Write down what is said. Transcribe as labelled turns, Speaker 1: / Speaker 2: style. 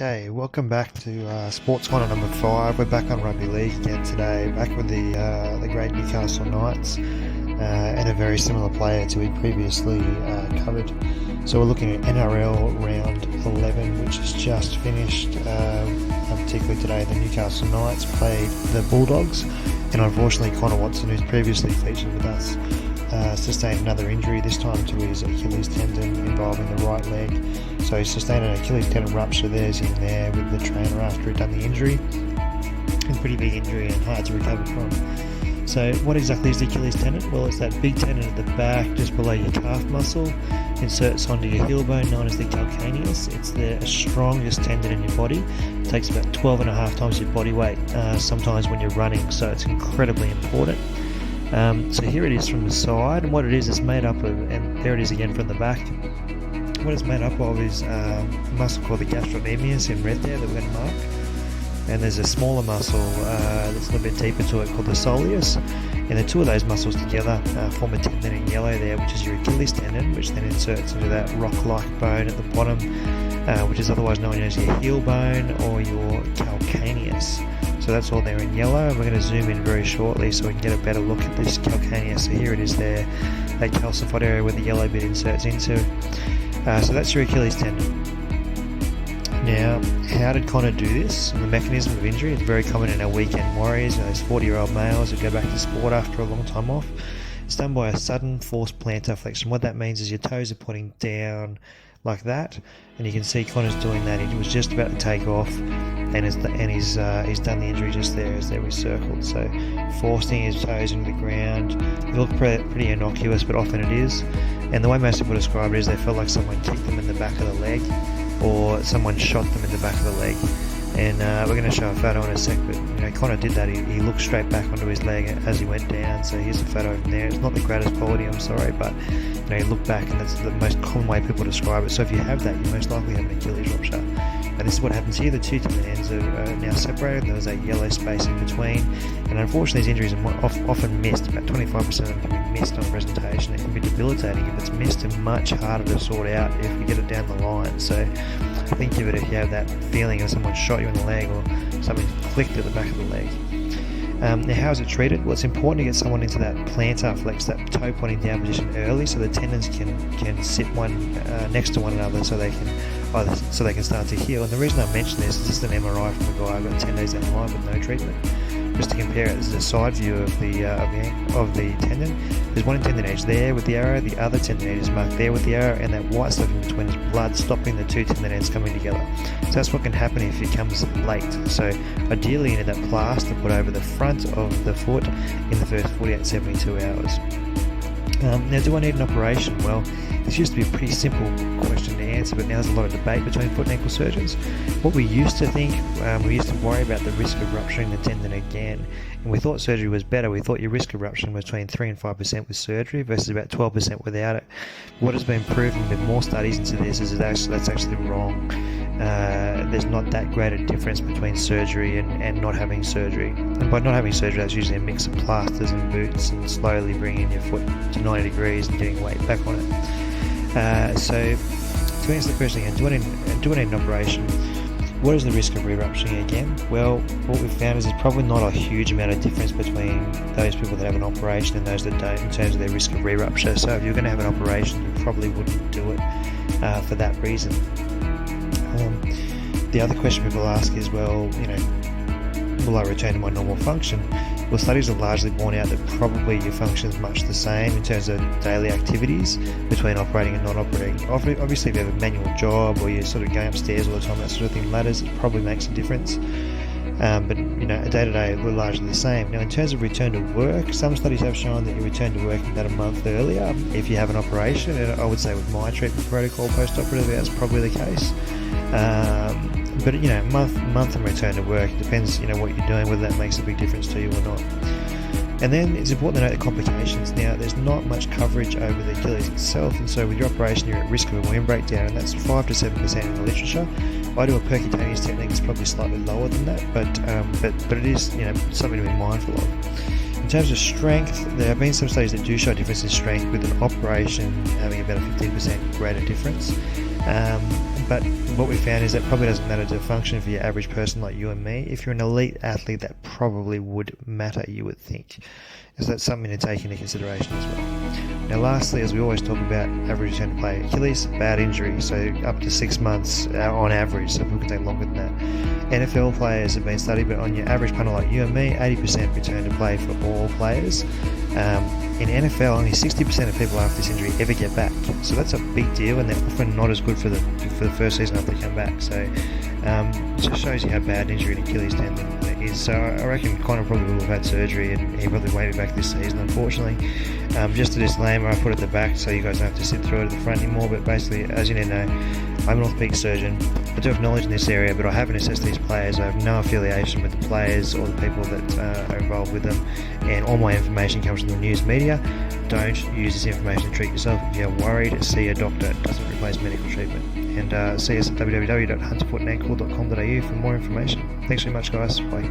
Speaker 1: Okay, welcome back to Sports Corner number 5. We're back on Rugby League again today, back with the great Newcastle Knights and a very similar player to we previously covered. So we're looking at NRL Round 11, which has just finished. Particularly today, the Newcastle Knights played the Bulldogs, and unfortunately Connor Watson, who's previously featured with us, sustained another injury, this time to his Achilles tendon involving the right leg. So he sustained an Achilles Tendon Rupture. There's him there with the trainer after he'd done the injury. A pretty big injury and hard to recover from. So what exactly is the Achilles tendon? Well, it's that big tendon at the back just below your calf muscle. Inserts onto your heel bone, known as the calcaneus. It's the strongest tendon in your body. It takes about 12 and a half times your body weight, sometimes when you're running, so it's incredibly important. So here it is from the side, and what it is, it's made up of, and there it is again from the back. What it's made up of is a muscle called the gastrocnemius in red there that we're going to mark, and there's a smaller muscle that's a little bit deeper to it called the soleus, and the two of those muscles together form a tendon in yellow there, which is your Achilles tendon, which then inserts into that rock-like bone at the bottom, which is otherwise known as your heel bone or your calcaneus. So that's all there in yellow, and we're going to zoom in very shortly so we can get a better look at this calcaneus. So here it is there, that calcified area where the yellow bit inserts into. So that's your Achilles tendon. Now, how did Connor do this? The mechanism of injury is very common in our weekend warriors, those 40-year-old males who go back to sport after a long time off. It's done by a sudden forced plantar flexion. What that means is your toes are pointing down like that, and you can see Connor's doing that. He was just about to take off, and he's done the injury just there as they're recircled. So forcing his toes into the ground. It looked pretty innocuous, but often it is. And the way most people describe it is they felt like someone kicked them in the back of the leg, or someone shot them in the back of the leg. And we're going to show a photo in a sec, but Connor did that. He looked straight back onto his leg as he went down. So here's a photo from there. It's not the greatest quality, I'm sorry, but you look back, and that's the most common way people describe it. So if you have that, you most likely have an Achilles rupture. And this is what happens here. The two tendon ends are now separated. There's a yellow space in between, and unfortunately these injuries are often missed. About 25% of them can be missed on presentation. It can be debilitating if it's missed, and much harder to sort out if you get it down the line. So think of it if you have that feeling of someone shot you in the leg or something clicked at the back of the leg. Now, how is it treated? Well, it's important to get someone into that plantar flex, that toe pointing down position early, so the tendons can sit one next to one another, so they can start to heal. And the reason I mention this is just an MRI from a guy I got 10 days down the line with no treatment. Just to compare it, this is a side view of the tendon. There's one tendon edge there with the arrow, the other tendon edge is marked there with the arrow, and that white stuff in between is blood stopping the two tendon ends coming together. So that's what can happen if it comes late. So ideally you need that plaster put over the front of the foot in the first 48-72 hours. Now, do I need an operation? Well, this used to be a pretty simple question to answer, but now there's a lot of debate between foot and ankle surgeons. What we used to think, we used to worry about the risk of rupturing the tendon again, and we thought surgery was better. We thought your risk of rupturing was between 3 and 5% with surgery versus about 12% without it. What has been proven with more studies into this is that's actually wrong. There's not that great a difference between surgery and not having surgery. And by not having surgery, that's usually a mix of plasters and boots and slowly bringing your foot to 90 degrees and getting weight back on it. So to answer the question again, do I need an operation? What is the risk of re-rupturing again? Well, what we've found is there's probably not a huge amount of difference between those people that have an operation and those that don't in terms of their risk of re-rupture. So if you're going to have an operation, you probably wouldn't do it for that reason. The other question people ask is, well, will I return to my normal function? Well, studies have largely borne out that probably your function is much the same in terms of daily activities between operating and non-operating. Obviously, if you have a manual job or you're sort of going upstairs all the time, that sort of thing, ladders, it probably makes a difference. But a day-to-day we're largely the same. Now, in terms of return to work, some studies have shown that you return to work about a month earlier if you have an operation, and I would say with my treatment protocol post-operative, that's probably the case. But month and return to work depends what you're doing, whether that makes a big difference to you or not. And then it's important to note the complications. Now, there's not much coverage over the Achilles itself, and so with your operation you're at risk of a wound breakdown, and that's 5 to 7% in the literature. I do a percutaneous technique, it's probably slightly lower than that, but it is something to be mindful of. In terms of strength, there have been some studies that do show a difference in strength with an operation having about a 15% greater difference. But what we found is that probably doesn't matter to function for your average person like you and me. If you're an elite athlete, that probably would matter, you would think. So that's something to take into consideration as well. Now lastly, as we always talk about, average return to play. Achilles, bad injury, so up to 6 months on average, so people can take longer than that. NFL players have been studied, but on your average punter like you and me, 80% return to play for all players. In NFL, only 60% of people after this injury ever get back, so that's a big deal, and they're often not as good for the first season after they come back. So it just shows you how bad an injury an Achilles tendon is. So I reckon Connor probably will have had surgery, and he probably won't be back this season, unfortunately. Just a disclaimer, I put at the back so you guys don't have to sit through it at the front anymore, but basically, as you know, I'm an orthopedic surgeon. I do have knowledge in this area, but I haven't assessed these players. I have no affiliation with the players or the people that are involved with them, and all my information comes from the news media. Don't use this information to treat yourself. If you're worried, see a doctor. It doesn't replace medical treatment. And see us at www.hunterfootandankle.com.au for more information. Thanks very much, guys. Bye.